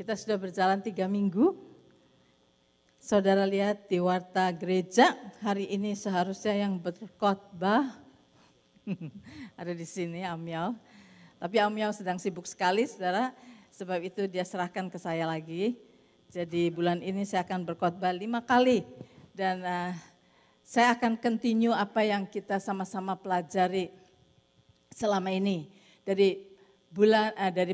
Kita sudah berjalan 3 minggu. Saudara lihat di warta gereja, hari ini seharusnya yang berkhotbah ada di sini Amyal. Tapi Amyal sedang sibuk sekali, saudara. Sebab itu dia serahkan ke saya lagi. Jadi bulan ini saya akan berkhotbah 5 kali. Dan saya akan continue apa yang kita sama-sama pelajari selama ini. Dari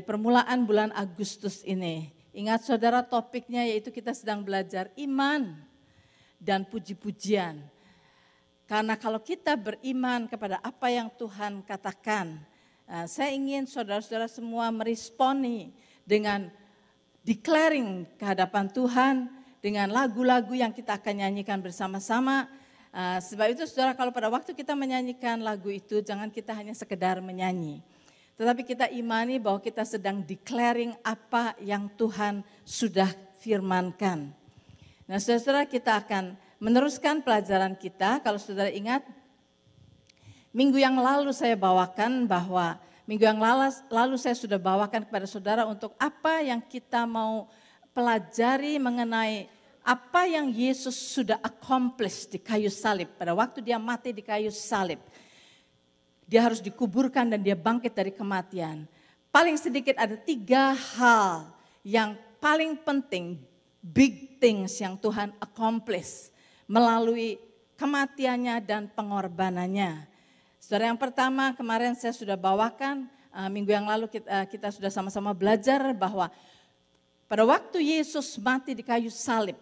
permulaan bulan Agustus ini. Ingat saudara, topiknya yaitu kita sedang belajar iman dan puji-pujian. Karena kalau kita beriman kepada apa yang Tuhan katakan, saya ingin saudara-saudara semua meresponi dengan declaring kehadapan Tuhan, dengan lagu-lagu yang kita akan nyanyikan bersama-sama. Sebab itu saudara, kalau pada waktu kita menyanyikan lagu itu, jangan kita hanya sekedar menyanyi. Tetapi kita imani bahwa kita sedang declaring apa yang Tuhan sudah firmankan. Nah saudara-saudara, kita akan meneruskan pelajaran kita. Kalau saudara ingat, minggu yang lalu saya bawakan bahwa, minggu yang lalu saya sudah bawakan kepada saudara untuk apa yang kita mau pelajari mengenai apa yang Yesus sudah accomplish di kayu salib. Pada waktu dia mati di kayu salib. Dia harus dikuburkan dan dia bangkit dari kematian. Paling sedikit ada 3 hal yang paling penting, big things yang Tuhan accomplish melalui kematiannya dan pengorbanannya. Saudara, yang pertama kemarin saya sudah bawakan, minggu yang lalu kita sudah sama-sama belajar bahwa pada waktu Yesus mati di kayu salib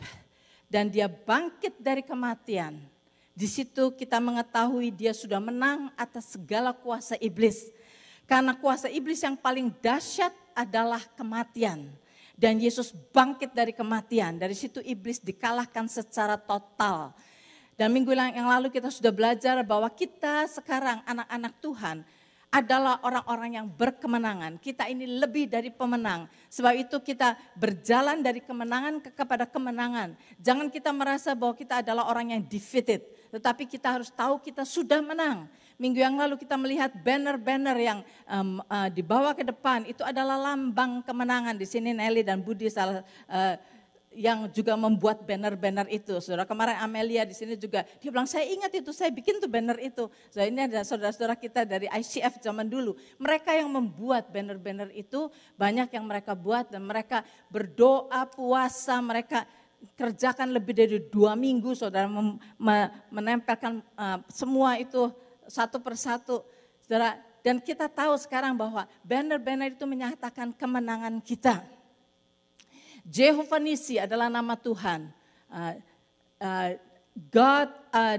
dan dia bangkit dari kematian, di situ kita mengetahui dia sudah menang atas segala kuasa iblis. Karena kuasa iblis yang paling dahsyat adalah kematian. Dan Yesus bangkit dari kematian. Dari situ iblis dikalahkan secara total. Dan minggu yang lalu kita sudah belajar bahwa kita sekarang anak-anak Tuhan adalah orang-orang yang berkemenangan. Kita ini lebih dari pemenang. Sebab itu kita berjalan dari kemenangan kepada kemenangan. Jangan kita merasa bahwa kita adalah orang yang defeated. Tetapi kita harus tahu kita sudah menang. Minggu yang lalu kita melihat banner-banner yang dibawa ke depan. Itu adalah lambang kemenangan. Di sini Nelly dan Budi yang juga membuat banner-banner itu. Saudara, kemarin Amelia di sini juga, dia bilang saya ingat itu, saya bikin tuh banner itu. So, ini ada saudara-saudara kita dari ICF zaman dulu. Mereka yang membuat banner-banner itu, banyak yang mereka buat dan mereka berdoa, puasa, mereka kerjakan lebih dari 2 minggu, saudara, menempelkan semua itu satu persatu. Saudara, dan kita tahu sekarang bahwa banner-banner itu menyatakan kemenangan kita. Jehovah Nisi adalah nama Tuhan. God,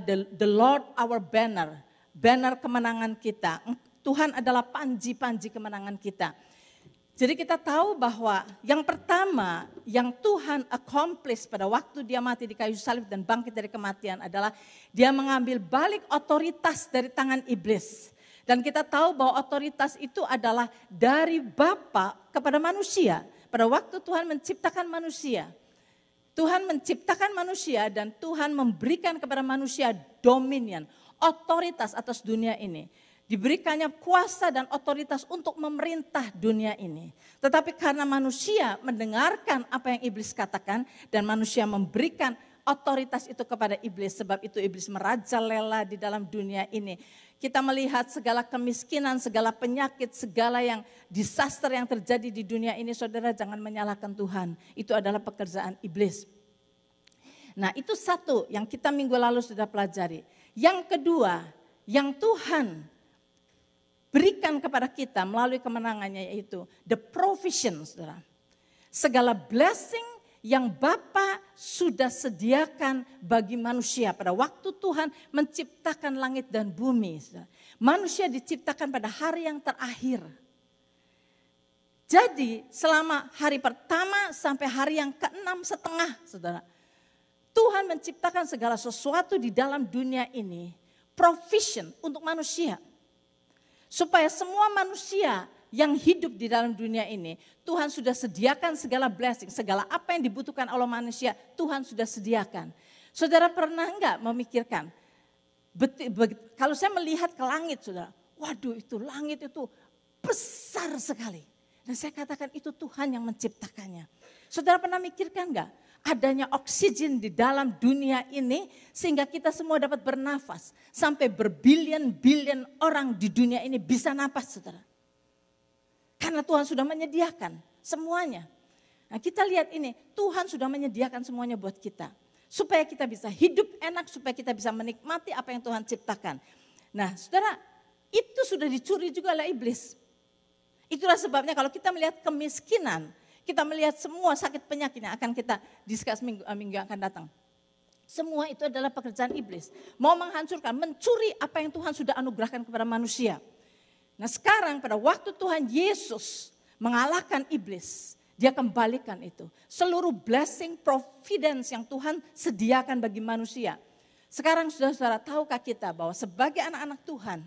the Lord our banner. Banner kemenangan kita. Tuhan adalah panji-panji kemenangan kita. Jadi kita tahu bahwa yang pertama yang Tuhan accomplish pada waktu dia mati di kayu salib dan bangkit dari kematian adalah dia mengambil balik otoritas dari tangan iblis. Dan kita tahu bahwa otoritas itu adalah dari Bapa kepada manusia. Pada waktu Tuhan menciptakan manusia, Tuhan menciptakan manusia dan Tuhan memberikan kepada manusia dominion, otoritas atas dunia ini. Diberikannya kuasa dan otoritas untuk memerintah dunia ini. Tetapi karena manusia mendengarkan apa yang iblis katakan dan manusia memberikan otoritas itu kepada iblis. Sebab itu iblis merajalela di dalam dunia ini. Kita melihat segala kemiskinan, segala penyakit, segala yang disaster yang terjadi di dunia ini. Saudara, jangan menyalahkan Tuhan. Itu adalah pekerjaan iblis. Nah, itu satu yang kita minggu lalu sudah pelajari. Yang kedua, yang Tuhan berikan kepada kita melalui kemenangannya yaitu the provision, saudara. Segala blessing yang Bapa sudah sediakan bagi manusia pada waktu Tuhan menciptakan langit dan bumi. Saudara. Manusia diciptakan pada hari yang terakhir. Jadi selama hari pertama sampai hari yang ke-6 setengah, saudara. Tuhan menciptakan segala sesuatu di dalam dunia ini, provision untuk manusia. Supaya semua manusia yang hidup di dalam dunia ini, Tuhan sudah sediakan segala blessing, segala apa yang dibutuhkan oleh manusia, Tuhan sudah sediakan. Saudara pernah enggak memikirkan, kalau saya melihat ke langit, saudara, waduh itu langit itu besar sekali. Dan saya katakan itu Tuhan yang menciptakannya. Saudara pernah mikirkan enggak? Adanya oksigen di dalam dunia ini sehingga kita semua dapat bernafas. Sampai berbilion-bilion orang di dunia ini bisa nafas, saudara. Karena Tuhan sudah menyediakan semuanya. Nah, kita lihat ini, Tuhan sudah menyediakan semuanya buat kita. Supaya kita bisa hidup enak, supaya kita bisa menikmati apa yang Tuhan ciptakan. Nah, saudara, itu sudah dicuri juga oleh iblis. Itulah sebabnya kalau kita melihat kemiskinan, kita melihat semua sakit penyakit yang akan kita discuss minggu yang akan datang. Semua itu adalah pekerjaan iblis. Mau menghancurkan, mencuri apa yang Tuhan sudah anugerahkan kepada manusia. Nah sekarang pada waktu Tuhan Yesus mengalahkan iblis, dia kembalikan itu. Seluruh blessing, providence yang Tuhan sediakan bagi manusia. Sekarang saudara-saudara, tahukah kita bahwa sebagai anak-anak Tuhan,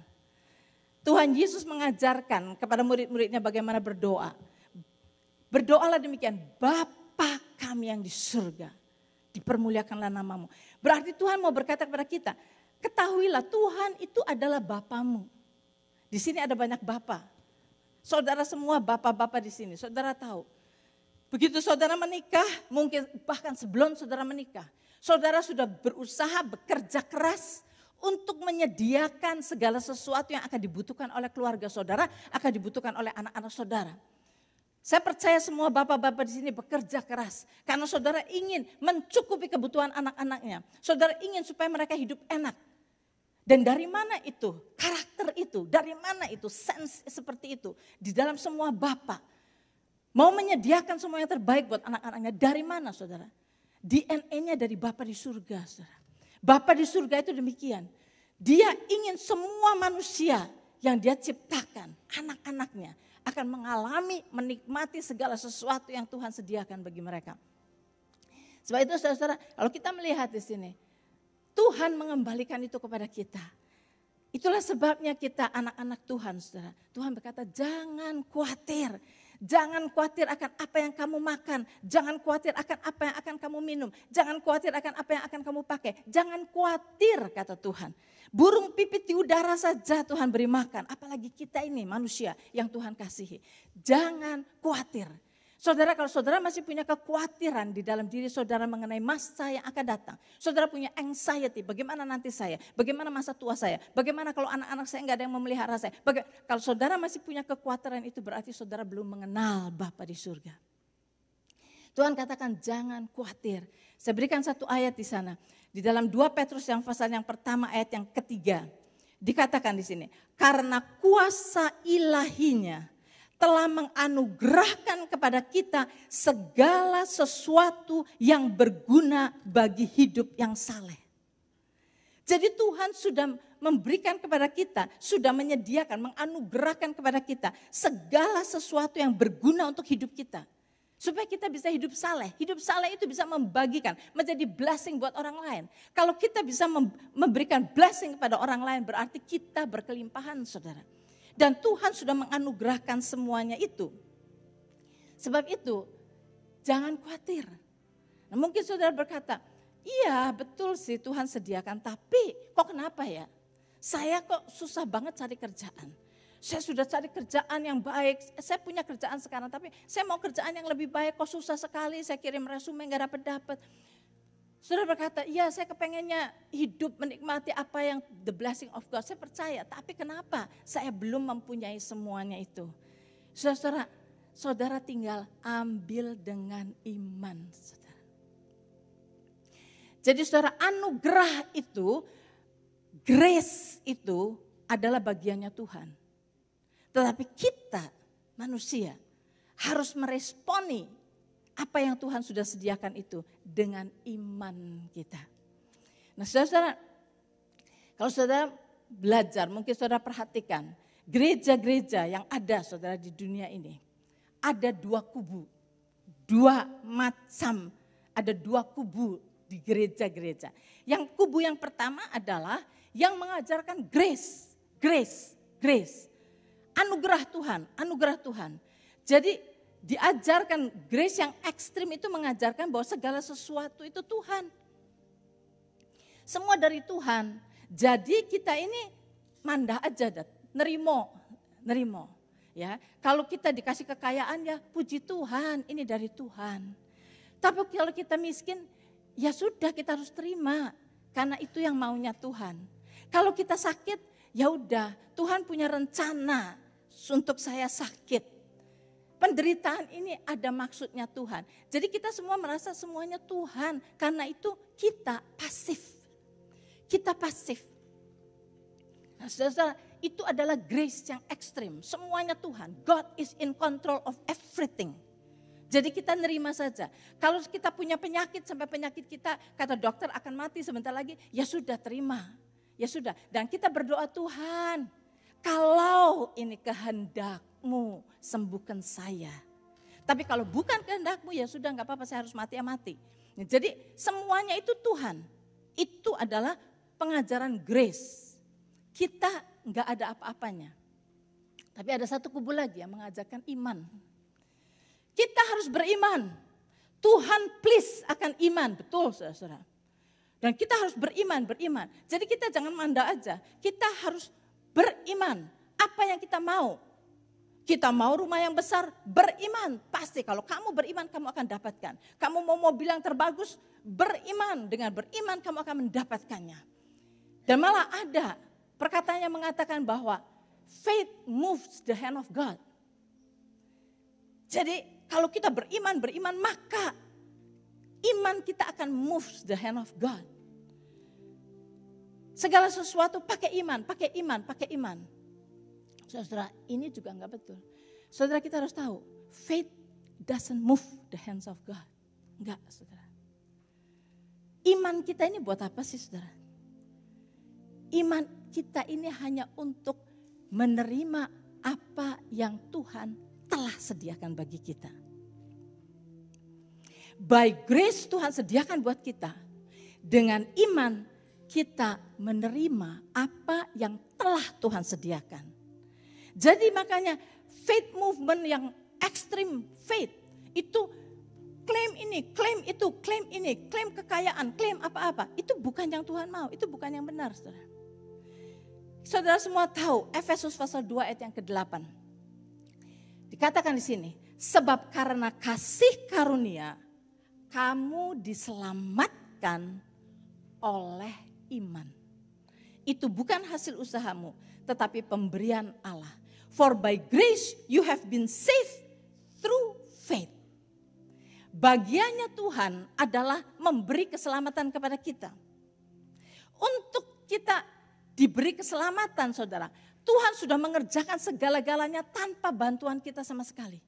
Tuhan Yesus mengajarkan kepada murid-muridnya bagaimana berdoa. Berdoalah demikian, Bapa kami yang di surga, dipermuliakanlah namamu. Berarti Tuhan mau berkata kepada kita, ketahuilah Tuhan itu adalah Bapamu. Di sini ada banyak Bapa. Saudara semua Bapa-Bapa di sini, saudara tahu. Begitu saudara menikah, mungkin bahkan sebelum saudara menikah, saudara sudah berusaha bekerja keras untuk menyediakan segala sesuatu yang akan dibutuhkan oleh keluarga saudara, akan dibutuhkan oleh anak-anak saudara. Saya percaya semua bapak-bapak di sini bekerja keras karena saudara ingin mencukupi kebutuhan anak-anaknya. Saudara ingin supaya mereka hidup enak. Dan dari mana itu? Karakter itu, dari mana itu? Sense seperti itu di dalam semua bapak. Mau menyediakan semua yang terbaik buat anak-anaknya. Dari mana saudara? DNA-nya dari Bapa di surga, saudara. Bapa di surga itu demikian. Dia ingin semua manusia yang dia ciptakan, anak-anaknya, akan mengalami, menikmati segala sesuatu yang Tuhan sediakan bagi mereka. Sebab itu saudara-saudara, kalau kita melihat di sini, Tuhan mengembalikan itu kepada kita. Itulah sebabnya kita anak-anak Tuhan, saudara. Tuhan berkata, jangan khawatir. Jangan khawatir akan apa yang kamu makan. Jangan khawatir akan apa yang akan kamu minum. Jangan khawatir akan apa yang akan kamu pakai. Jangan khawatir, kata Tuhan. Burung pipit di udara saja Tuhan beri makan. Apalagi kita ini manusia yang Tuhan kasihi. Jangan khawatir. Saudara, kalau saudara masih punya kekhawatiran di dalam diri saudara mengenai masa yang akan datang. Saudara punya anxiety, bagaimana nanti saya, bagaimana masa tua saya, bagaimana kalau anak-anak saya enggak ada yang memelihara saya. Kalau saudara masih punya kekhawatiran itu berarti saudara belum mengenal Bapa di surga. Tuhan katakan jangan khawatir. Saya berikan satu ayat di sana. Di dalam 2 Petrus yang pasal yang pertama ayat yang ketiga. Dikatakan di sini, karena kuasa ilahinya telah menganugerahkan kepada kita segala sesuatu yang berguna bagi hidup yang saleh. Jadi Tuhan sudah memberikan kepada kita, sudah menyediakan, menganugerahkan kepada kita segala sesuatu yang berguna untuk hidup kita. Supaya kita bisa hidup saleh. Hidup saleh itu bisa membagikan, menjadi blessing buat orang lain. Kalau kita bisa memberikan blessing kepada orang lain berarti kita berkelimpahan, saudara. Dan Tuhan sudah menganugerahkan semuanya itu. Sebab itu jangan khawatir. Nah, mungkin saudara berkata, iya betul sih Tuhan sediakan, tapi kok kenapa ya? Saya kok susah banget cari kerjaan. Saya sudah cari kerjaan yang baik, saya punya kerjaan sekarang tapi saya mau kerjaan yang lebih baik kok susah sekali, saya kirim resume gak dapat. Saudara berkata, iya saya kepengennya hidup menikmati apa yang the blessing of God. Saya percaya, tapi kenapa saya belum mempunyai semuanya itu? Saudara tinggal ambil dengan iman. Saudara. Jadi saudara, anugerah itu, grace itu adalah bagiannya Tuhan. Tetapi kita manusia harus meresponi apa yang Tuhan sudah sediakan itu dengan iman kita. Nah saudara, kalau saudara belajar, mungkin saudara perhatikan gereja-gereja yang ada saudara di dunia ini. Ada 2 kubu, 2 macam, ada 2 kubu di gereja-gereja. Yang kubu yang pertama adalah yang mengajarkan grace. Anugerah Tuhan. Jadi diajarkan grace yang ekstrim itu mengajarkan bahwa segala sesuatu itu Tuhan. Semua dari Tuhan. Jadi kita ini mandah aja, nerimo. Ya, kalau kita dikasih kekayaan ya puji Tuhan, ini dari Tuhan. Tapi kalau kita miskin, ya sudah kita harus terima. Karena itu yang maunya Tuhan. Kalau kita sakit, ya udah Tuhan punya rencana untuk saya sakit. Penderitaan ini ada maksudnya Tuhan. Jadi kita semua merasa semuanya Tuhan. Karena itu kita pasif. Kita pasif. Nah, saudara, itu adalah grace yang ekstrim. Semuanya Tuhan. God is in control of everything. Jadi kita nerima saja. Kalau kita punya penyakit sampai penyakit kita kata dokter akan mati sebentar lagi, ya sudah terima. Ya sudah. Dan kita berdoa, Tuhan, kalau ini kehendak-Mu sembuhkan saya. Tapi kalau bukan kehendak-Mu ya sudah enggak apa-apa, saya harus mati ya mati. Jadi semuanya itu Tuhan. Itu adalah pengajaran grace. Kita enggak ada apa-apanya. Tapi ada satu kubu lagi yang mengajarkan iman. Kita harus beriman. Tuhan please akan iman. Betul saudara-saudara. Dan kita harus beriman. Jadi kita jangan manda aja. Kita harus beriman. Apa yang kita mau. Kita mau rumah yang besar, beriman. Pasti kalau kamu beriman kamu akan dapatkan. Kamu mau mobil yang terbagus, beriman. Dengan beriman kamu akan mendapatkannya. Dan malah ada perkataan yang mengatakan bahwa faith moves the hand of God. Jadi kalau kita beriman, maka iman kita akan move the hand of God. Segala sesuatu pakai iman. Saudara, ini juga enggak betul. Saudara, kita harus tahu, faith doesn't move the hands of God. Enggak, saudara. Iman kita ini buat apa sih, saudara? Iman kita ini hanya untuk menerima apa yang Tuhan telah sediakan bagi kita. By grace Tuhan sediakan buat kita. Dengan iman kita menerima apa yang telah Tuhan sediakan. Jadi makanya faith movement yang extreme faith itu klaim ini, klaim itu, klaim ini, klaim kekayaan, klaim apa-apa. Itu bukan yang Tuhan mau, itu bukan yang benar, saudara. Saudara semua tahu Efesus pasal 2 ayat yang ke-8. Dikatakan di sini, sebab karena kasih karunia kamu diselamatkan oleh iman. Itu bukan hasil usahamu, tetapi pemberian Allah. For by grace you have been saved through faith. Bagiannya Tuhan adalah memberi keselamatan kepada kita. Untuk kita diberi keselamatan, saudara, Tuhan sudah mengerjakan segala-galanya tanpa bantuan kita sama sekali.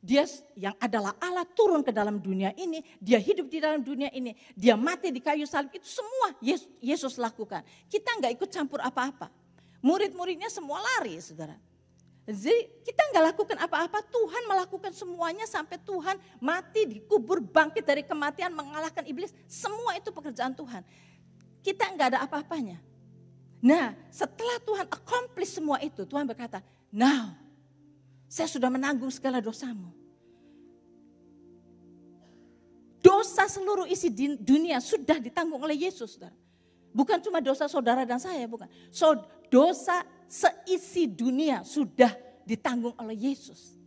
Dia yang adalah Allah turun ke dalam dunia ini, dia hidup di dalam dunia ini, dia mati di kayu salib, itu semua Yesus lakukan. Kita enggak ikut campur apa-apa. Murid-muridnya semua lari, saudara. Jadi kita enggak lakukan apa-apa, Tuhan melakukan semuanya sampai Tuhan mati, dikubur, bangkit dari kematian, mengalahkan iblis. Semua itu pekerjaan Tuhan. Kita enggak ada apa-apanya. Nah, setelah Tuhan accomplish semua itu, Tuhan berkata, now, saya sudah menanggung segala dosamu. Dosa seluruh isi dunia sudah ditanggung oleh Yesus, saudara. Bukan cuma dosa saudara dan saya, bukan. Dosa seisi dunia sudah ditanggung oleh Yesus.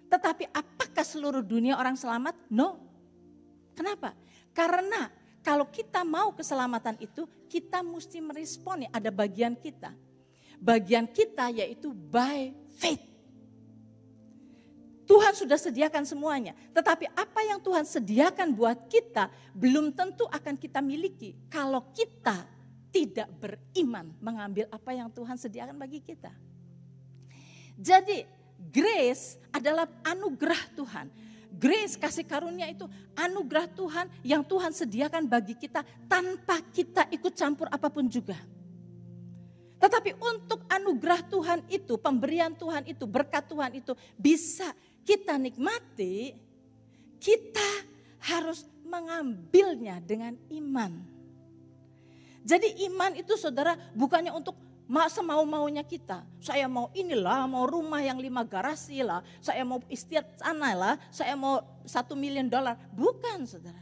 Tetapi apakah seluruh dunia orang selamat? No. Kenapa? Karena kalau kita mau keselamatan itu, kita mesti meresponi, ada bagian kita. Bagian kita yaitu by faith. Tuhan sudah sediakan semuanya. Tetapi apa yang Tuhan sediakan buat kita, belum tentu akan kita miliki. Kalau kita tidak beriman mengambil apa yang Tuhan sediakan bagi kita. Jadi grace adalah anugerah Tuhan. Grace, kasih karunia itu anugerah Tuhan yang Tuhan sediakan bagi kita tanpa kita ikut campur apapun juga. Tetapi untuk anugerah Tuhan itu, pemberian Tuhan itu, berkat Tuhan itu bisa kita nikmati, kita harus mengambilnya dengan iman. Jadi iman itu saudara bukannya untuk semau-maunya kita. Saya mau inilah, mau rumah yang 5 garasi lah, saya mau istiadat sana lah, saya mau $1 million. Bukan saudara.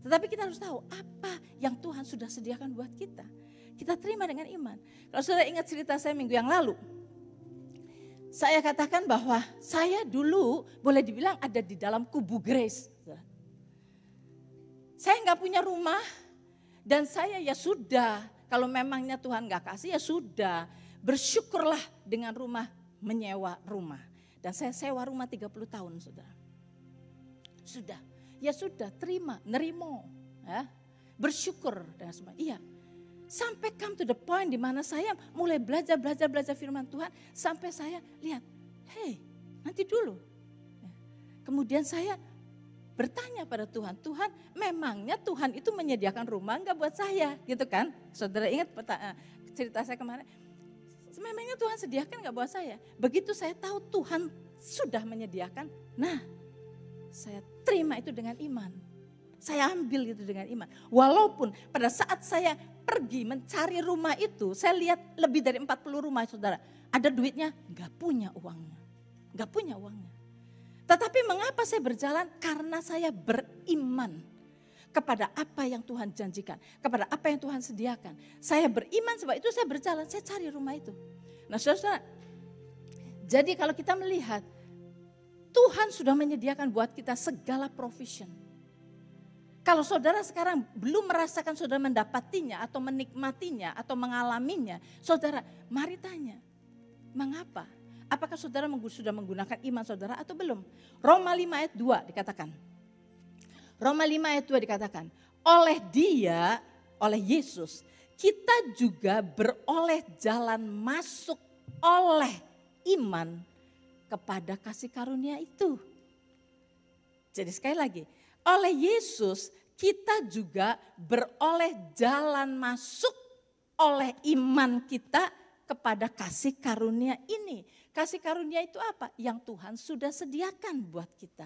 Tetapi kita harus tahu apa yang Tuhan sudah sediakan buat kita. Kita terima dengan iman. Kalau saudara ingat cerita saya minggu yang lalu. Saya katakan bahwa saya dulu boleh dibilang ada di dalam kubu grace. saya nggak punya rumah dan saya ya sudah, kalau memangnya Tuhan nggak kasih ya sudah, bersyukurlah dengan rumah, menyewa rumah. Dan saya sewa rumah 30 tahun saudara. Sudah, ya sudah terima, nerimo, ya, bersyukur dengan semua. Iya, sampai come to the point di mana saya mulai belajar firman Tuhan sampai saya lihat, hey nanti dulu. Kemudian saya bertanya pada Tuhan, Tuhan memangnya Tuhan itu menyediakan rumah enggak buat saya gitu kan. Saudara ingat cerita saya kemarin, memangnya Tuhan sediakan enggak buat saya. Begitu saya tahu Tuhan sudah menyediakan, nah saya terima itu dengan iman. Saya ambil itu dengan iman. Walaupun pada saat saya pergi mencari rumah itu, saya lihat lebih dari 40 rumah saudara. Ada duitnya, enggak punya uangnya. Enggak punya uangnya. Tetapi mengapa saya berjalan? Karena saya beriman kepada apa yang Tuhan janjikan. Kepada apa yang Tuhan sediakan. Saya beriman sebab itu saya berjalan, saya cari rumah itu. Nah saudara, jadi kalau kita melihat Tuhan sudah menyediakan buat kita segala provision. Kalau saudara sekarang belum merasakan saudara mendapatinya atau menikmatinya atau mengalaminya. Saudara mari tanya, mengapa? Apakah saudara sudah menggunakan iman saudara atau belum? Roma 5 ayat 2 dikatakan. Roma 5 ayat 2 dikatakan. Oleh dia, oleh Yesus, kita juga beroleh jalan masuk oleh iman kepada kasih karunia itu. Jadi sekali lagi, oleh Yesus kita juga beroleh jalan masuk oleh iman kita kepada kasih karunia ini. Kasih karunia itu apa? Yang Tuhan sudah sediakan buat kita.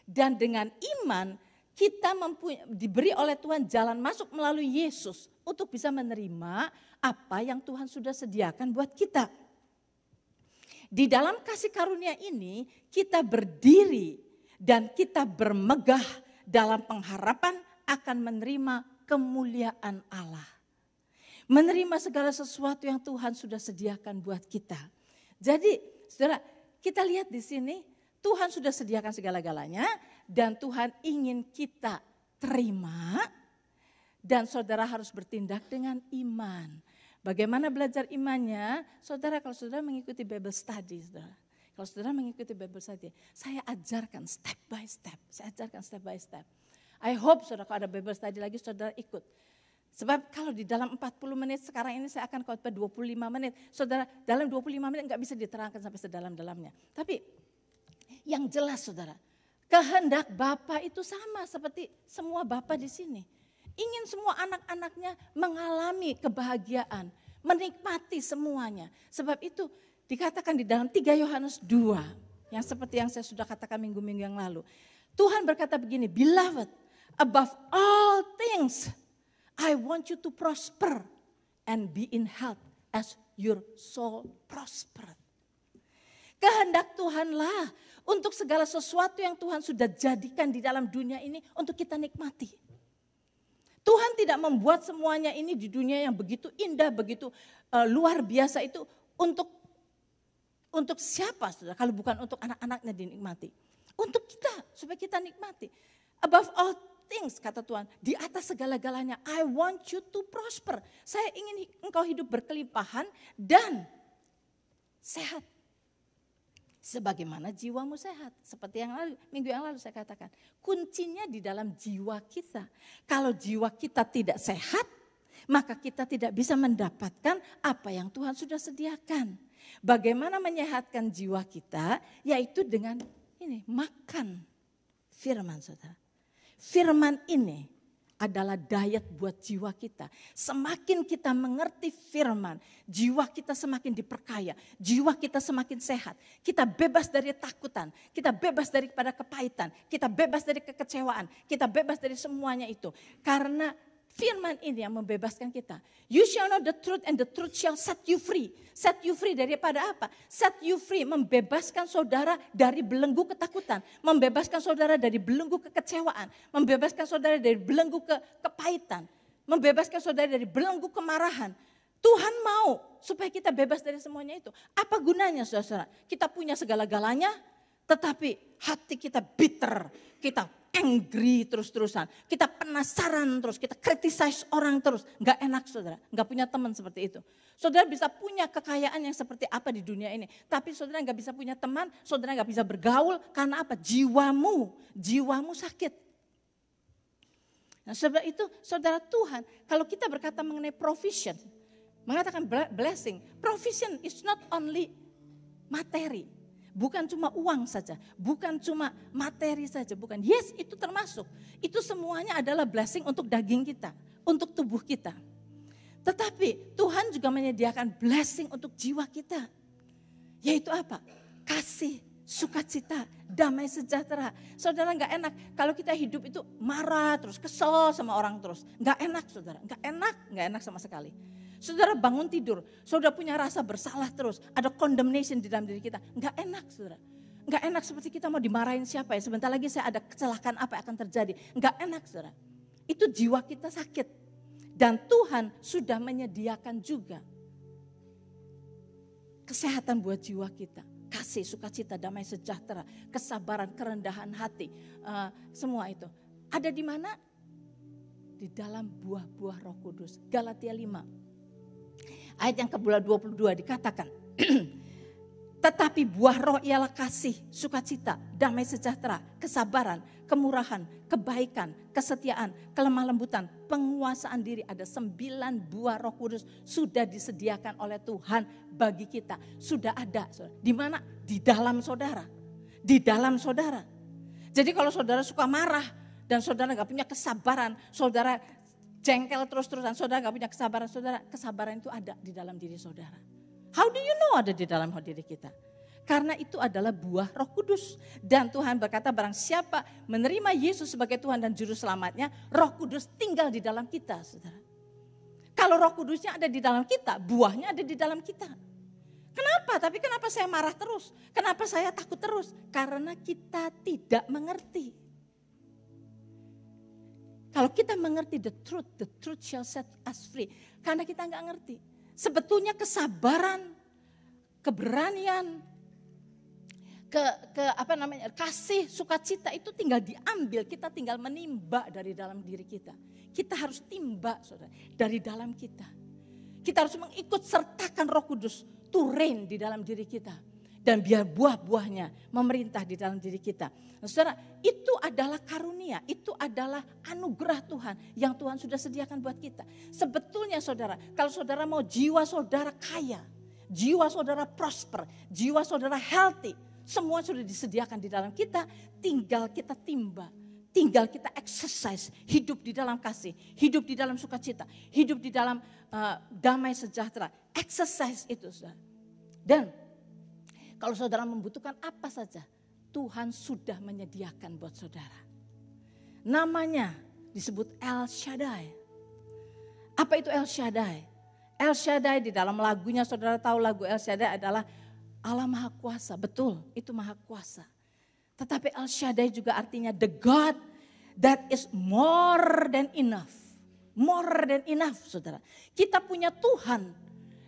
Dan dengan iman kita diberi oleh Tuhan jalan masuk melalui Yesus untuk bisa menerima apa yang Tuhan sudah sediakan buat kita. Di dalam kasih karunia ini kita berdiri dan kita bermegah dalam pengharapan akan menerima kemuliaan Allah. Menerima segala sesuatu yang Tuhan sudah sediakan buat kita. Jadi saudara, kita lihat di sini Tuhan sudah sediakan segala-galanya dan Tuhan ingin kita terima dan saudara harus bertindak dengan iman. Bagaimana belajar imannya? Saudara, kalau saudara mengikuti Bible study, saudara. Kalau saudara mengikuti Bible study, saya ajarkan step by step. Saya ajarkan step by step. I hope saudara kalau ada Bible study lagi saudara ikut. Sebab kalau di dalam 40 menit sekarang ini saya akan khotbah 25 menit. Saudara, dalam 25 menit enggak bisa diterangkan sampai sedalam-dalamnya. Tapi yang jelas saudara, kehendak Bapa itu sama seperti semua Bapa di sini. Ingin semua anak-anaknya mengalami kebahagiaan, menikmati semuanya. Sebab itu dikatakan di dalam 3 Yohanes 2, yang seperti yang saya sudah katakan minggu-minggu yang lalu. Tuhan berkata begini, Beloved, above all things, I want you to prosper and be in health as your soul prosper. Kehendak Tuhanlah untuk segala sesuatu yang Tuhan sudah jadikan di dalam dunia ini untuk kita nikmati. Tuhan tidak membuat semuanya ini di dunia yang begitu indah, begitu luar biasa itu untuk siapa saudara? Kalau bukan untuk anak-anaknya dinikmati. Untuk kita, supaya kita nikmati. Above all things, kata Tuhan, di atas segala-galanya, I want you to prosper. Saya ingin engkau hidup berkelimpahan dan sehat. Sebagaimana jiwamu sehat. Seperti yang minggu yang lalu saya katakan. Kuncinya di dalam jiwa kita. Kalau jiwa kita tidak sehat, maka kita tidak bisa mendapatkan apa yang Tuhan sudah sediakan. Bagaimana menyehatkan jiwa kita? Yaitu dengan ini, makan firman saudara. Firman ini adalah diet buat jiwa kita. Semakin kita mengerti firman, jiwa kita semakin diperkaya, jiwa kita semakin sehat. Kita bebas dari takutan, kita bebas daripada kepahitan, kita bebas dari kekecewaan, kita bebas dari semuanya itu. Karena firman ini yang membebaskan kita. You shall know the truth and the truth shall set you free. Set you free daripada apa? Set you free membebaskan saudara dari belenggu ketakutan. Membebaskan saudara dari belenggu kekecewaan. Membebaskan saudara dari belenggu kepahitan. Membebaskan saudara dari belenggu kemarahan. Tuhan mau supaya kita bebas dari semuanya itu. Apa gunanya saudara? Kita punya segala-galanya tetapi hati kita bitter. Kita angry terus-terusan. Kita penasaran terus, kita criticize orang terus. Gak enak saudara, gak punya teman seperti itu. Saudara bisa punya kekayaan yang seperti apa di dunia ini. Tapi saudara gak bisa punya teman, saudara gak bisa bergaul. Karena apa? Jiwamu sakit. Nah sebab itu saudara Tuhan, kalau kita berkata mengenai provision, mengatakan blessing, provision is not only materi. Bukan cuma uang saja, bukan cuma materi saja, bukan. Yes, itu termasuk. Itu semuanya adalah blessing untuk daging kita, untuk tubuh kita. Tetapi Tuhan juga menyediakan blessing untuk jiwa kita. Yaitu apa? Kasih, sukacita, damai sejahtera. Saudara gak enak kalau kita hidup itu marah terus, kesel sama orang terus. Gak enak saudara, gak enak sama sekali. Saudara bangun tidur, saudara punya rasa bersalah terus, ada condemnation di dalam diri kita. Enggak enak saudara, enggak enak seperti kita mau dimarahin siapa ya, sebentar lagi saya ada kecelakaan apa yang akan terjadi. Enggak enak saudara, itu jiwa kita sakit. Dan Tuhan sudah menyediakan juga kesehatan buat jiwa kita. Kasih, sukacita, damai sejahtera, kesabaran, kerendahan hati, semua itu. Ada di mana? Di dalam buah-buah Roh Kudus. Galatia 5. Ayat yang ke-22 dikatakan, tetapi buah roh ialah kasih, sukacita, damai sejahtera, kesabaran, kemurahan, kebaikan, kesetiaan, kelemah lembutan, penguasaan diri. Ada 9 buah Roh Kudus sudah disediakan oleh Tuhan bagi kita. Sudah ada. Di mana? Di dalam saudara. Di dalam saudara. Jadi kalau saudara suka marah dan saudara gak punya kesabaran, saudara jengkel terus-terusan, saudara gak punya kesabaran, saudara, kesabaran itu ada di dalam diri saudara. How do you know ada di dalam diri kita? Karena itu adalah buah Roh Kudus. Dan Tuhan berkata barang siapa menerima Yesus sebagai Tuhan dan Juru Selamatnya, Roh Kudus tinggal di dalam kita, saudara. Kalau Roh Kudusnya ada di dalam kita, buahnya ada di dalam kita. Kenapa? Tapi kenapa saya marah terus? Kenapa saya takut terus? Karena kita tidak mengerti. Kalau kita mengerti the truth shall set us free. Karena kita nggak ngerti. Sebetulnya kesabaran, keberanian, kasih, sukacita itu tinggal diambil. Kita tinggal menimba dari dalam diri kita. Kita harus timba saudara, dari dalam kita. Kita harus mengikut sertakan Roh Kudus to reign di dalam diri kita. Dan biar buah-buahnya memerintah di dalam diri kita. Nah, saudara, itu adalah karunia, itu adalah anugerah Tuhan yang Tuhan sudah sediakan buat kita. Sebetulnya saudara, kalau saudara mau jiwa saudara kaya, jiwa saudara prosper, jiwa saudara healthy, semua sudah disediakan di dalam kita, tinggal kita timba. Tinggal kita exercise, hidup di dalam kasih, hidup di dalam sukacita, hidup di dalam damai sejahtera. Exercise itu saudara. Dan kalau saudara membutuhkan apa saja, Tuhan sudah menyediakan buat saudara. Namanya disebut El Shaddai. Apa itu El Shaddai? El Shaddai di dalam lagunya, saudara tahu lagu El Shaddai adalah Allah Maha Kuasa. Betul, itu Maha Kuasa. Tetapi El Shaddai juga artinya the God that is more than enough. More than enough, saudara. Kita punya Tuhan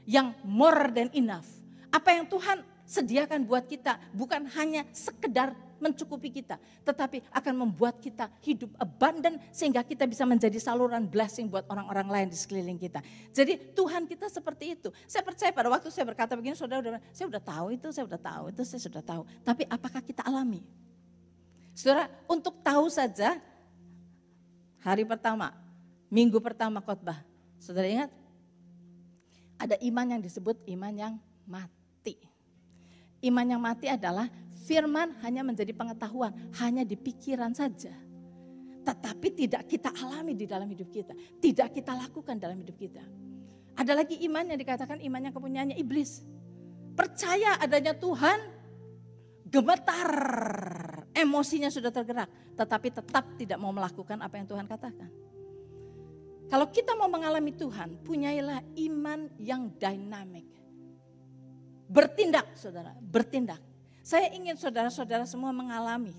yang more than enough. Apa yang Tuhan sediakan buat kita bukan hanya sekedar mencukupi kita, tetapi akan membuat kita hidup abundant sehingga kita bisa menjadi saluran blessing buat orang-orang lain di sekeliling kita. Jadi Tuhan kita seperti itu. Saya percaya pada waktu saya berkata begini, saudara, saya sudah tahu itu, saya sudah tahu. Tapi apakah kita alami? Saudara, untuk tahu saja hari pertama, minggu pertama khotbah, saudara ingat? Ada iman yang disebut iman yang mati. Iman yang mati adalah firman hanya menjadi pengetahuan, hanya di pikiran saja. Tetapi tidak kita alami di dalam hidup kita, tidak kita lakukan dalam hidup kita. Ada lagi iman yang dikatakan iman yang kepunyaannya iblis. Percaya adanya Tuhan, gemetar, emosinya sudah tergerak, tetapi tetap tidak mau melakukan apa yang Tuhan katakan. Kalau kita mau mengalami Tuhan, punyailah iman yang dynamic. Bertindak saudara, bertindak. Saya ingin saudara-saudara semua mengalami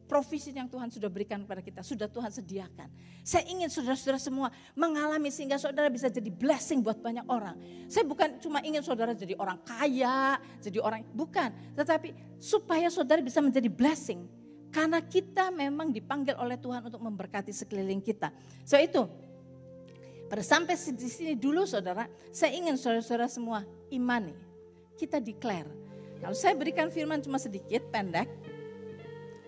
provisi yang Tuhan sudah berikan kepada kita, sudah Tuhan sediakan. Saya ingin saudara-saudara semua mengalami sehingga saudara bisa jadi blessing buat banyak orang. Saya bukan cuma ingin saudara jadi orang kaya, jadi orang, bukan. Tetapi supaya saudara bisa menjadi blessing Karena kita memang dipanggil oleh Tuhan untuk memberkati sekeliling kita. So itu, pada sampai di sini dulu saudara, saya ingin saudara-saudara semua imani. Kita declare. Kalau saya berikan firman cuma sedikit, pendek.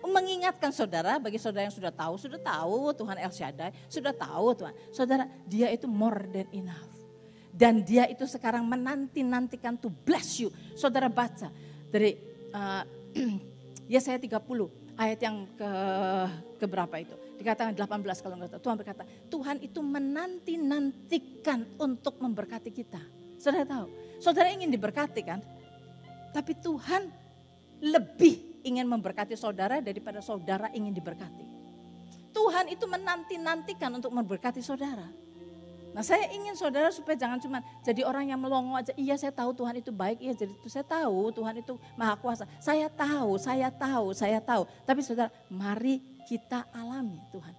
Mengingatkan saudara, bagi saudara yang sudah tahu Tuhan El Shaddai, sudah tahu Tuhan. Saudara, dia itu more than enough. Dan dia itu sekarang menanti-nantikan to bless you. Saudara baca dari Yesaya 30 ayat yang ke berapa itu. Dikatakan 18 kalau enggak tahu. Tuhan berkata, Tuhan itu menanti-nantikan untuk memberkati kita. Saudara tahu, saudara ingin diberkati kan? Tapi Tuhan lebih ingin memberkati saudara daripada saudara ingin diberkati. Tuhan itu menanti-nantikan untuk memberkati saudara. Nah saya ingin saudara supaya jangan cuma jadi orang yang melongo aja. Iya saya tahu Tuhan itu baik, iya jadi itu saya tahu Tuhan itu maha kuasa. Saya tahu. Tapi saudara mari kita alami Tuhan.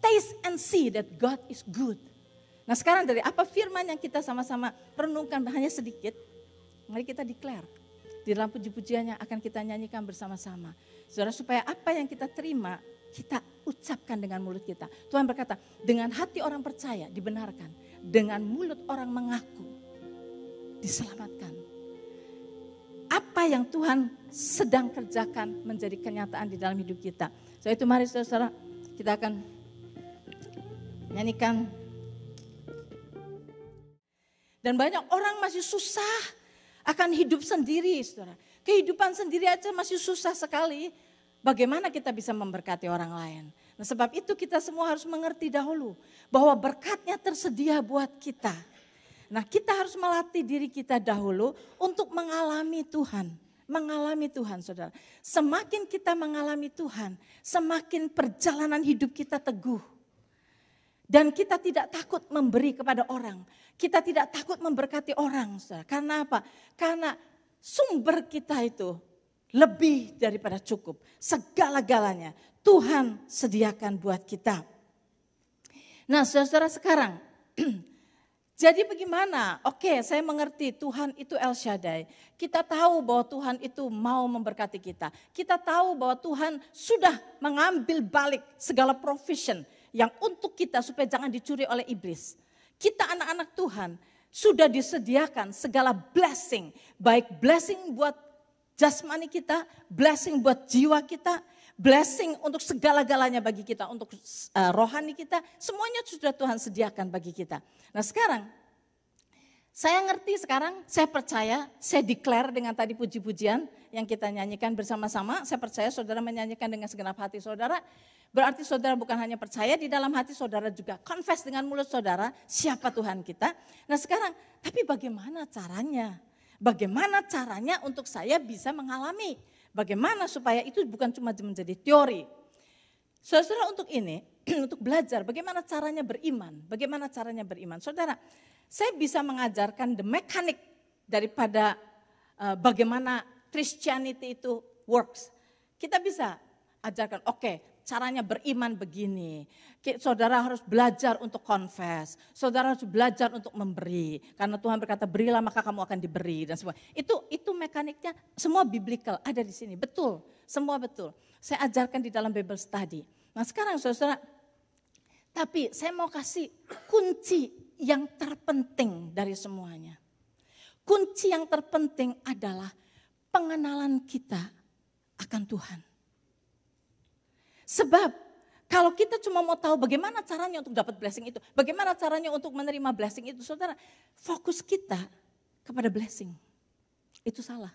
Taste and see that God is good. Nah sekarang dari apa firman yang kita sama-sama renungkan hanya sedikit. Mari kita declare. Di dalam puji-pujian yang akan kita nyanyikan bersama-sama. Saudara supaya apa yang kita terima, kita ucapkan dengan mulut kita. Tuhan berkata, dengan hati orang percaya dibenarkan. Dengan mulut orang mengaku diselamatkan. Apa yang Tuhan sedang kerjakan menjadi kenyataan di dalam hidup kita. So itu mari saudara, kita akan nyanyikan. Dan banyak orang masih susah akan hidup sendiri, saudara. Kehidupan sendiri aja masih susah sekali. Bagaimana kita bisa memberkati orang lain? Nah, sebab itu kita semua harus mengerti dahulu bahwa berkatnya tersedia buat kita. Nah, kita harus melatih diri kita dahulu untuk mengalami Tuhan. Mengalami Tuhan, saudara. Semakin kita mengalami Tuhan, semakin perjalanan hidup kita teguh. Dan kita tidak takut memberi kepada orang. Kita tidak takut memberkati orang. Saudara. Karena apa? Karena sumber kita itu lebih daripada cukup. Segala-galanya Tuhan sediakan buat kita. Nah saudara sekarang, jadi bagaimana? Oke, saya mengerti Tuhan itu El Shaddai. Kita tahu bahwa Tuhan itu mau memberkati kita. Kita tahu bahwa Tuhan sudah mengambil balik segala provision yang untuk kita supaya jangan dicuri oleh iblis. Kita anak-anak Tuhan sudah disediakan segala blessing. Baik blessing buat jasmani kita, blessing buat jiwa kita, blessing untuk segala-galanya bagi kita, untuk rohani kita. Semuanya sudah Tuhan sediakan bagi kita. Nah sekarang, saya ngerti sekarang, saya percaya, saya declare dengan tadi puji-pujian yang kita nyanyikan bersama-sama. Saya percaya saudara menyanyikan dengan segenap hati saudara. Berarti saudara bukan hanya percaya, di dalam hati saudara juga confess dengan mulut saudara siapa Tuhan kita. Nah sekarang, tapi bagaimana caranya? Bagaimana caranya untuk saya bisa mengalami? Bagaimana supaya itu bukan cuma menjadi teori? Saudara untuk ini, untuk belajar bagaimana caranya beriman. Bagaimana caranya beriman? Saudara, saya bisa mengajarkan the mechanic daripada bagaimana Christianity itu works. Kita bisa ajarkan, oke, caranya beriman begini. Saudara harus belajar untuk confess. Saudara harus belajar untuk memberi. Karena Tuhan berkata, berilah maka kamu akan diberi. Dan semua. Itu mekaniknya semua biblical ada di sini. Betul, semua betul. Saya ajarkan di dalam Bible study. Nah sekarang saudara, tapi saya mau kasih kunci yang terpenting dari semuanya. Kunci yang terpenting adalah pengenalan kita akan Tuhan. Sebab kalau kita cuma mau tahu bagaimana caranya untuk dapat blessing itu, bagaimana caranya untuk menerima blessing itu, saudara, fokus kita kepada blessing. Itu salah.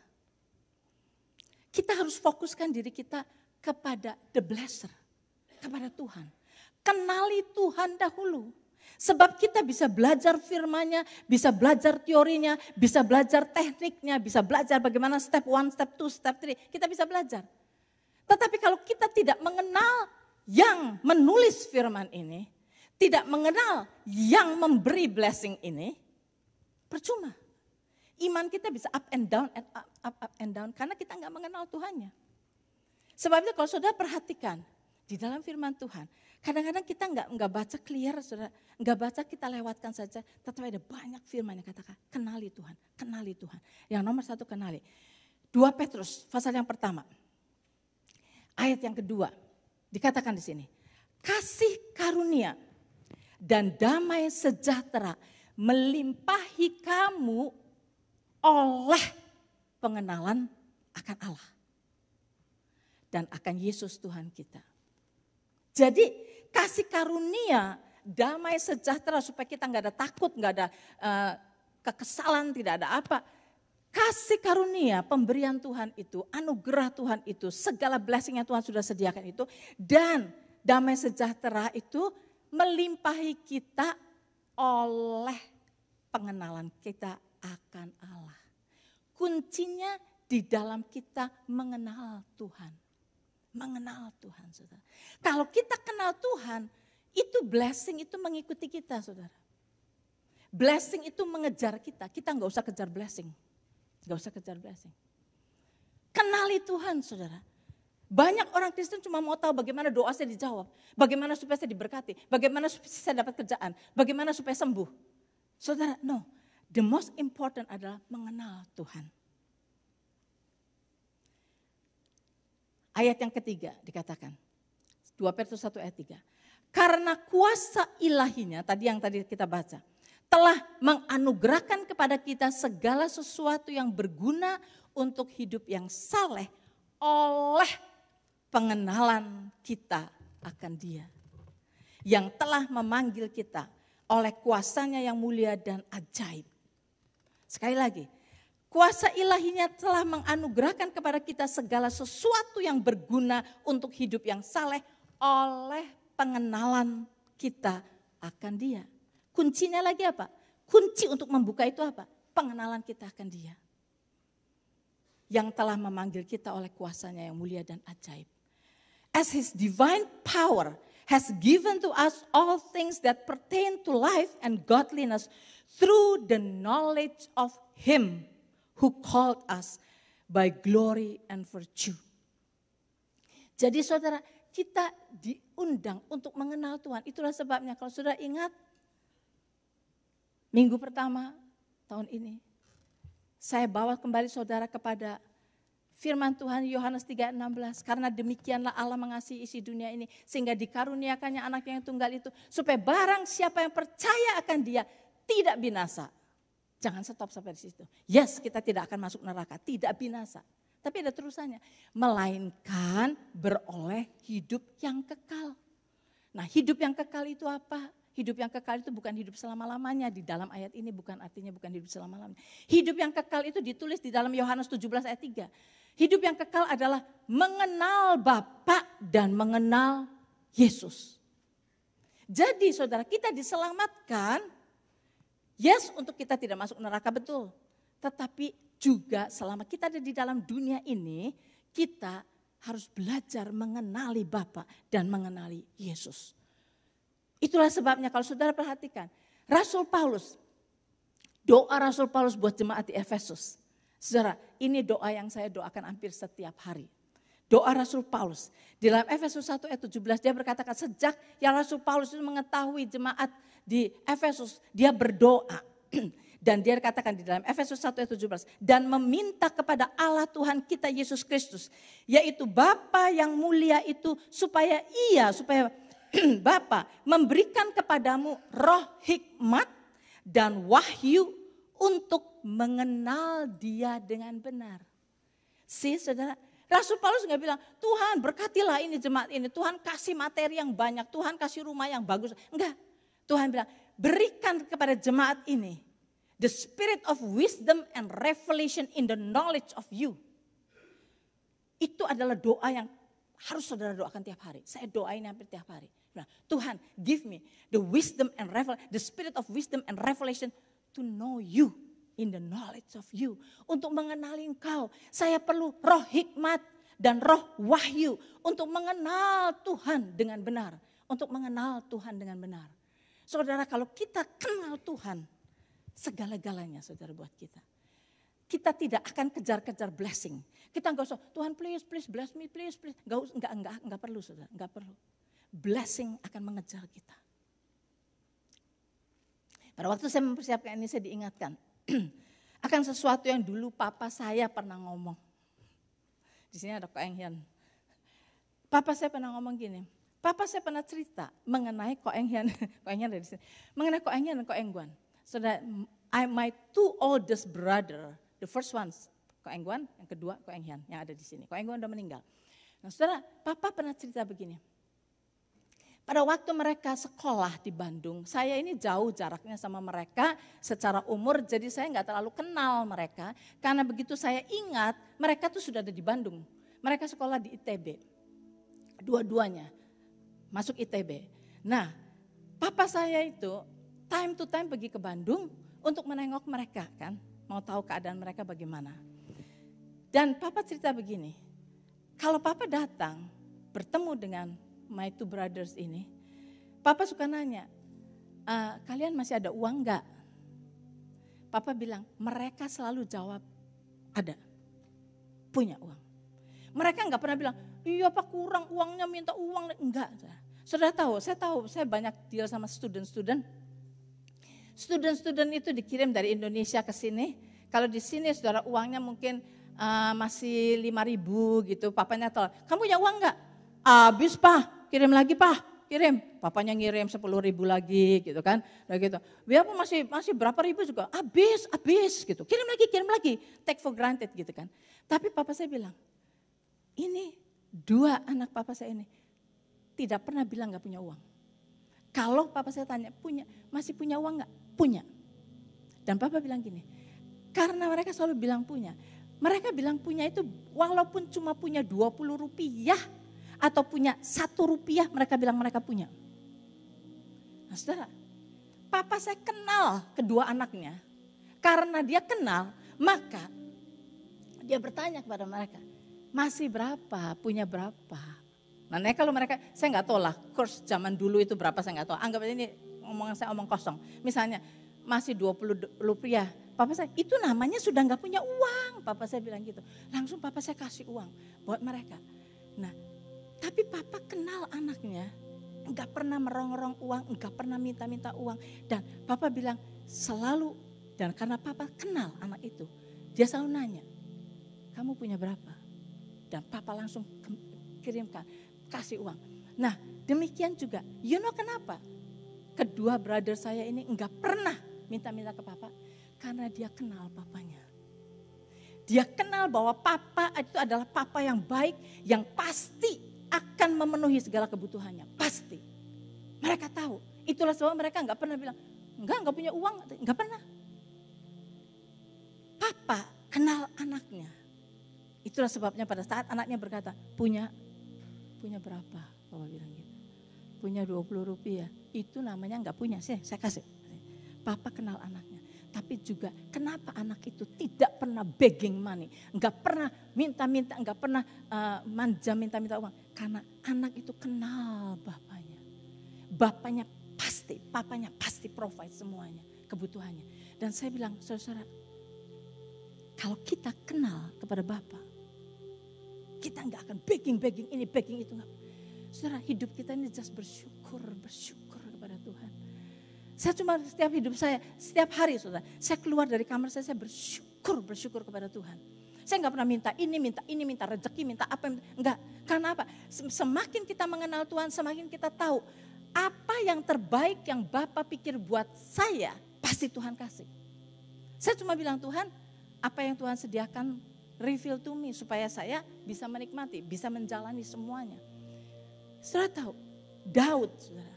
Kita harus fokuskan diri kita kepada the blesser, kepada Tuhan. Kenali Tuhan dahulu. Sebab kita bisa belajar firman-Nya, bisa belajar teorinya, bisa belajar tekniknya, bisa belajar bagaimana step 1, step 2, step 3, kita bisa belajar. Tetapi kalau kita tidak mengenal yang menulis firman ini, tidak mengenal yang memberi blessing ini, percuma. Iman kita bisa up and down, karena kita nggak mengenal Tuhannya. Sebab itu kalau saudara perhatikan di dalam firman Tuhan, kadang-kadang kita nggak baca clear, saudara, nggak baca kita lewatkan saja, tetapi ada banyak firman yang katakan kenali Tuhan, kenali Tuhan. Yang nomor 1 kenali. 2 Petrus pasal yang pertama. Ayat yang kedua, dikatakan di sini. Kasih karunia dan damai sejahtera melimpahi kamu oleh pengenalan akan Allah. Dan akan Yesus Tuhan kita. Jadi kasih karunia, damai sejahtera supaya kita nggak ada takut, nggak ada kekesalan, tidak ada apa. Kasih karunia, pemberian Tuhan itu, anugerah Tuhan itu, segala blessing yang Tuhan sudah sediakan itu. Dan damai sejahtera itu melimpahi kita oleh pengenalan kita akan Allah. Kuncinya di dalam kita mengenal Tuhan. Mengenal Tuhan, saudara. Kalau kita kenal Tuhan, itu blessing itu mengikuti kita, saudara. Blessing itu mengejar kita. Kita nggak usah kejar blessing. Nggak usah kejar blessing. Kenali Tuhan, saudara. Banyak orang Kristen cuma mau tahu bagaimana doa saya dijawab. Bagaimana supaya saya diberkati. Bagaimana supaya saya dapat kerjaan. Bagaimana supaya sembuh. Saudara, no. The most important adalah mengenal Tuhan. Ayat yang ketiga dikatakan. 2 Petrus 1 ayat 3. Karena kuasa ilahinya, tadi kita baca. Telah menganugerahkan kepada kita segala sesuatu yang berguna untuk hidup yang saleh oleh pengenalan kita akan Dia. Yang telah memanggil kita oleh kuasanya yang mulia dan ajaib. Sekali lagi, kuasa ilahinya telah menganugerahkan kepada kita segala sesuatu yang berguna untuk hidup yang saleh oleh pengenalan kita akan Dia. Kuncinya lagi apa? Kunci untuk membuka itu apa? Pengenalan kita akan Dia. Yang telah memanggil kita oleh kuasanya yang mulia dan ajaib. As His divine power has given to us all things that pertain to life and godliness through the knowledge of Him who called us by glory and virtue. Jadi saudara, kita diundang untuk mengenal Tuhan. Itulah sebabnya kalau saudara ingat, minggu pertama tahun ini, saya bawa kembali saudara kepada firman Tuhan Yohanes 3:16. Karena demikianlah Allah mengasihi isi dunia ini, sehingga dikaruniakannya anaknya yang tunggal itu, supaya barang siapa yang percaya akan Dia tidak binasa. Jangan stop sampai di situ. Yes, kita tidak akan masuk neraka, tidak binasa. Tapi ada terusannya, melainkan beroleh hidup yang kekal. Nah, hidup yang kekal itu apa? Hidup yang kekal itu bukan hidup selama-lamanya. Di dalam ayat ini artinya bukan hidup selama-lamanya. Hidup yang kekal itu ditulis di dalam Yohanes 17 ayat 3. Hidup yang kekal adalah mengenal Bapa dan mengenal Yesus. Jadi saudara, kita diselamatkan, yes, untuk kita tidak masuk neraka, betul. Tetapi juga selama kita ada di dalam dunia ini, kita harus belajar mengenali Bapa dan mengenali Yesus. Itulah sebabnya kalau saudara perhatikan, Rasul Paulus, doa Rasul Paulus buat jemaat di Efesus. Saudara, ini doa yang saya doakan hampir setiap hari. Doa Rasul Paulus. Di dalam Efesus 1 ayat 17 dia berkatakan, sejak yang Rasul Paulus itu mengetahui jemaat di Efesus, dia berdoa. Dan dia katakan di dalam Efesus 1 ayat 17. Dan meminta kepada Allah Tuhan kita Yesus Kristus. Yaitu Bapa yang mulia itu supaya Bapa memberikan kepadamu roh hikmat dan wahyu untuk mengenal Dia dengan benar. Saudara, Rasul Paulus nggak bilang, Tuhan berkatilah ini jemaat ini, Tuhan kasih materi yang banyak, Tuhan kasih rumah yang bagus. Enggak, Tuhan bilang, berikan kepada jemaat ini the spirit of wisdom and revelation in the knowledge of you. Itu adalah doa yang harus saudara doakan tiap hari. Saya doain hampir tiap hari. Nah, Tuhan, give me the wisdom and the spirit of wisdom and revelation to know you in the knowledge of you. Untuk mengenali Engkau, saya perlu roh hikmat dan roh wahyu untuk mengenal Tuhan dengan benar. Untuk mengenal Tuhan dengan benar. Saudara, kalau kita kenal Tuhan, segala-galanya saudara buat kita. Kita tidak akan kejar-kejar blessing. Kita enggak usah, Tuhan please bless me, please. Enggak perlu saudara, enggak perlu. Blessing akan mengejar kita. Pada waktu saya mempersiapkan ini saya diingatkan akan sesuatu yang dulu papa saya pernah ngomong. Di sini ada Kak Enghian. Papa saya pernah ngomong gini, Papa saya pernah cerita mengenai Ko Eng Hian, Ko Eng Hian dari sini, mengenai Ko Eng Hian dan Ko Eng Guan. Saudara, my two oldest brother, the first one Ko Eng Guan, yang kedua Ko Eng Hian yang ada di sini. Ko Eng Guan udah meninggal. Nah, saudara, Papa pernah cerita begini. Pada waktu mereka sekolah di Bandung, saya ini jauh jaraknya sama mereka secara umur, jadi saya nggak terlalu kenal mereka. Karena begitu saya ingat, mereka tuh sudah ada di Bandung. Mereka sekolah di ITB, dua-duanya masuk ITB. Nah, papa saya itu time to time pergi ke Bandung untuk menengok mereka kan, mau tahu keadaan mereka bagaimana. Dan papa cerita begini, kalau papa datang bertemu dengan my two brothers ini, papa suka nanya, kalian masih ada uang enggak? Papa bilang, mereka selalu jawab, ada, punya uang. Mereka enggak pernah bilang, iya pak kurang uangnya minta uang, enggak. Saudara tahu, saya banyak deal sama student-student. Student-student itu dikirim dari Indonesia ke sini, kalau di sini saudara uangnya mungkin masih 5.000 gitu, papanya tahu, kamu punya uang enggak? Habis pak. Kirim lagi pak, kirim. Papanya ngirim 10.000 lagi gitu kan. Udah gitu. Biarpun masih berapa ribu juga, habis gitu. Kirim lagi, take for granted gitu kan. Tapi papa saya bilang, ini dua anak papa saya ini tidak pernah bilang gak punya uang. Kalau papa saya tanya, masih punya uang gak? Punya. Dan papa bilang gini, karena mereka selalu bilang punya. Mereka bilang punya itu walaupun cuma punya 20 rupiah, atau punya 1 rupiah, mereka bilang mereka punya. Nah saudara, papa saya kenal kedua anaknya. Karena dia kenal, maka dia bertanya kepada mereka, masih berapa, punya berapa. Nah kalau mereka, saya nggak tahu lah, kurs zaman dulu itu berapa saya nggak tahu. Anggap aja ini saya omong kosong. Misalnya masih 20 rupiah. Papa saya, itu namanya sudah nggak punya uang. Papa saya bilang gitu. Langsung papa saya kasih uang buat mereka. Nah, tapi papa kenal anaknya, enggak pernah merongrong uang, enggak pernah minta-minta uang. Dan papa bilang selalu, dan karena papa kenal anak itu, dia selalu nanya, kamu punya berapa? Dan papa langsung kirimkan, kasih uang. Nah demikian juga, you know kenapa? Kedua brother saya ini enggak pernah minta-minta ke papa, karena dia kenal papanya. Dia kenal bahwa papa itu adalah papa yang baik, yang pasti akan memenuhi segala kebutuhannya, pasti. Mereka tahu, itulah sebab mereka enggak pernah bilang, enggak punya uang, enggak pernah. Papa kenal anaknya. Itulah sebabnya pada saat anaknya berkata, punya berapa? Papa bilang gitu. Punya 20 rupiah, itu namanya enggak punya, saya kasih. Papa kenal anaknya. Tapi juga kenapa anak itu tidak pernah begging money. Enggak pernah minta-minta, enggak pernah manja minta-minta uang. Karena anak itu kenal bapaknya. Bapaknya pasti, papanya pasti provide semuanya, kebutuhannya. Dan saya bilang, saudara, kalau kita kenal kepada Bapa, kita enggak akan begging ini, begging itu. Enggak. Saudara, hidup kita ini just bersyukur kepada Tuhan. Saya cuma setiap hidup saya, setiap hari saudara, saya keluar dari kamar saya bersyukur kepada Tuhan. Saya enggak pernah minta ini, minta rezeki, minta apa, enggak. Karena apa? Semakin kita mengenal Tuhan, semakin kita tahu apa yang terbaik yang Bapa pikir buat saya, pasti Tuhan kasih. Saya cuma bilang, Tuhan, apa yang Tuhan sediakan, reveal to me, supaya saya bisa menikmati, bisa menjalani semuanya. Saudara tahu, Daud, saudara,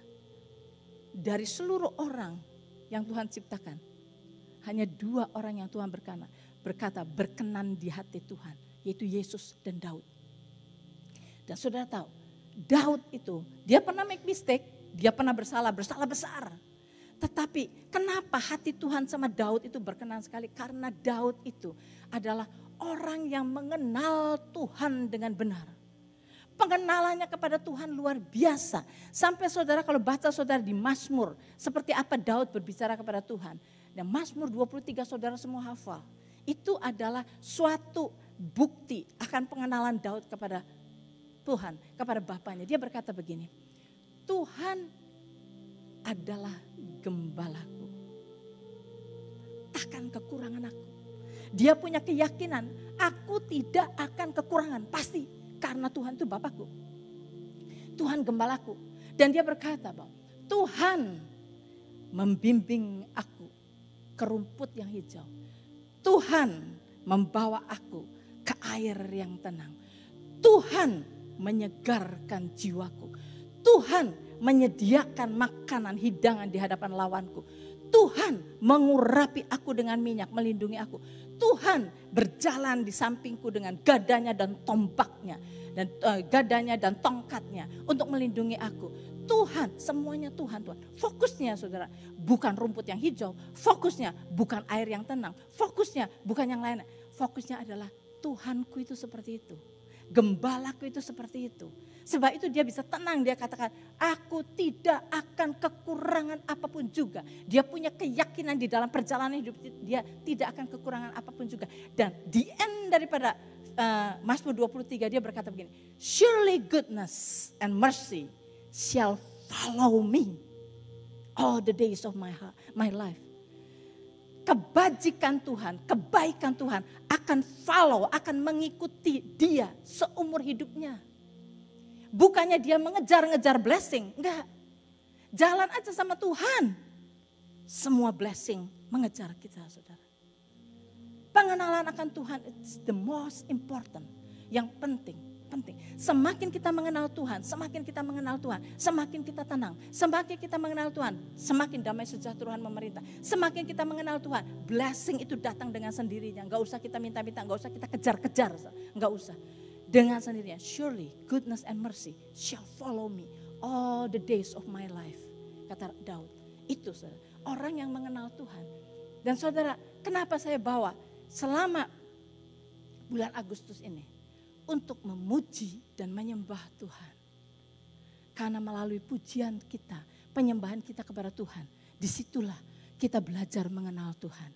dari seluruh orang yang Tuhan ciptakan, hanya 2 orang yang Tuhan berkata berkenan di hati Tuhan, yaitu Yesus dan Daud. Dan saudara tahu, Daud itu, dia pernah make mistake, dia pernah bersalah besar. Tetapi kenapa hati Tuhan sama Daud itu berkenan sekali? Karena Daud itu adalah orang yang mengenal Tuhan dengan benar. Pengenalannya kepada Tuhan luar biasa. Sampai saudara kalau baca saudara di Mazmur, seperti apa Daud berbicara kepada Tuhan. Dan Mazmur 23 saudara semua hafal. Itu adalah suatu bukti akan pengenalan Daud kepada Tuhan, kepada Bapaknya. Dia berkata begini, Tuhan adalah gembalaku, takkan kekurangan aku. Dia punya keyakinan, aku tidak akan kekurangan, pasti. Karena Tuhan itu Bapakku. Tuhan gembalaku. Dan dia berkata bahwa Tuhan membimbing aku ke rumput yang hijau. Tuhan membawa aku ke air yang tenang. Tuhan menyegarkan jiwaku. Tuhan menyediakan makanan hidangan di hadapan lawanku. Tuhan mengurapi aku dengan minyak, melindungi aku. Tuhan berjalan di sampingku dengan gadanya dan tombaknya. Dan gadanya dan tongkatnya untuk melindungi aku. Tuhan, semuanya Tuhan. Fokusnya saudara, bukan rumput yang hijau. Fokusnya bukan air yang tenang. Fokusnya bukan yang lain. Fokusnya adalah Tuhanku itu seperti itu. Gembalaku itu seperti itu. Sebab itu dia bisa tenang, dia katakan, aku tidak akan kekurangan apapun juga. Dia punya keyakinan di dalam perjalanan hidup dia tidak akan kekurangan apapun juga. Dan di end daripada Mazmur 23 dia berkata begini, surely goodness and mercy shall follow me all the days of my life. Kebajikan Tuhan, kebaikan Tuhan akan follow, akan mengikuti dia seumur hidupnya. Bukannya dia mengejar-ngejar blessing, enggak. Jalan aja sama Tuhan. Semua blessing mengejar kita, saudara. Pengenalan akan Tuhan is the most important, yang penting. Semakin kita mengenal Tuhan, semakin kita mengenal Tuhan, semakin kita tenang. Semakin kita mengenal Tuhan, semakin damai sejahtera memerintah. Semakin kita mengenal Tuhan, blessing itu datang dengan sendirinya. Enggak usah kita minta-minta, enggak usah kita kejar-kejar, enggak usah. Dengan sendirinya, surely goodness and mercy shall follow me all the days of my life. Kata Daud, itu saudara, orang yang mengenal Tuhan. Dan saudara, kenapa saya bawa selama bulan Agustus ini? Untuk memuji dan menyembah Tuhan. Karena melalui pujian kita, penyembahan kita kepada Tuhan, disitulah kita belajar mengenal Tuhan.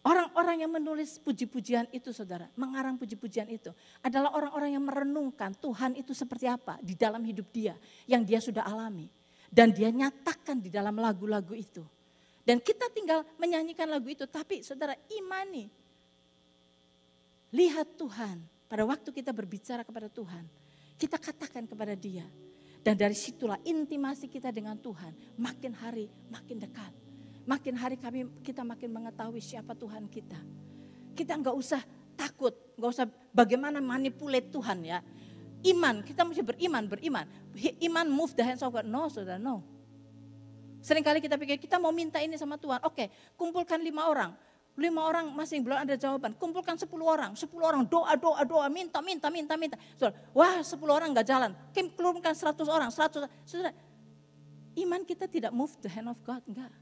Orang-orang yang menulis puji-pujian itu saudara, mengarang puji-pujian itu adalah orang-orang yang merenungkan Tuhan itu seperti apa di dalam hidup dia, yang dia sudah alami. Dan dia nyatakan di dalam lagu-lagu itu. Dan kita tinggal menyanyikan lagu itu, tapi saudara imani. Lihat Tuhan. Pada waktu kita berbicara kepada Tuhan, kita katakan kepada dia. Dan dari situlah intimasi kita dengan Tuhan makin hari makin dekat. Makin hari kita makin mengetahui siapa Tuhan kita. Kita enggak usah takut, enggak usah bagaimana manipulate Tuhan ya. Iman, kita mesti beriman. Iman move the hands of God. No, saudara, no. Seringkali kita pikir kita mau minta ini sama Tuhan. Oke, kumpulkan 5 orang. 5 orang masih belum ada jawaban. Kumpulkan 10 orang. 10 orang doa, minta. Saudara, wah 10 orang enggak jalan. Kumpulkan 100 orang, 100. Saudara, iman kita tidak move the hand of God, enggak.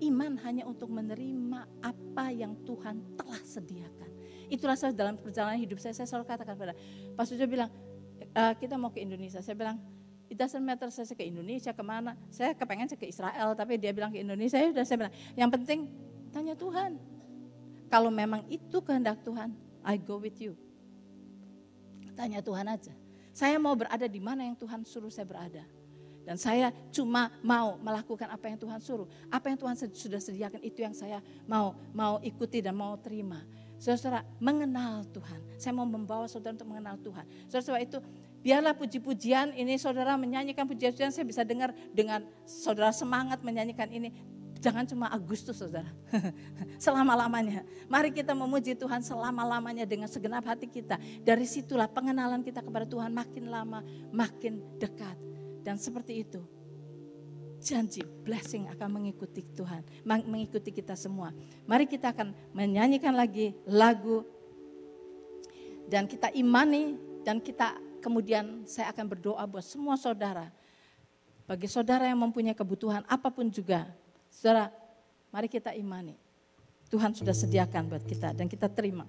Iman hanya untuk menerima apa yang Tuhan telah sediakan. Itulah saya dalam perjalanan hidup saya selalu katakan pada Pak Sujo bilang, kita mau ke Indonesia. Saya bilang, it doesn't matter saya ke Indonesia kemana. Saya kepengen saya ke Israel, tapi dia bilang ke Indonesia. Saya bilang, yang penting tanya Tuhan. Kalau memang itu kehendak Tuhan, I go with you. Tanya Tuhan aja. Saya mau berada di mana yang Tuhan suruh saya berada. Dan saya cuma mau melakukan apa yang Tuhan suruh. Apa yang Tuhan sudah sediakan itu yang saya mau ikuti dan mau terima. Saudara, mengenal Tuhan. Saya mau membawa saudara untuk mengenal Tuhan. Saudara, itu biarlah puji-pujian ini saudara menyanyikan puji-pujian, saya bisa dengar dengan saudara semangat menyanyikan ini. Jangan cuma Agustus saudara, selama-lamanya. Mari kita memuji Tuhan selama-lamanya dengan segenap hati kita. Dari situlah pengenalan kita kepada Tuhan makin lama makin dekat. Dan seperti itu, janji blessing akan mengikuti Tuhan, mengikuti kita semua. Mari kita akan menyanyikan lagi lagu dan kita imani dan kita kemudian saya akan berdoa buat semua saudara. Bagi saudara yang mempunyai kebutuhan apapun juga, saudara, mari kita imani. Tuhan sudah sediakan buat kita dan kita terima.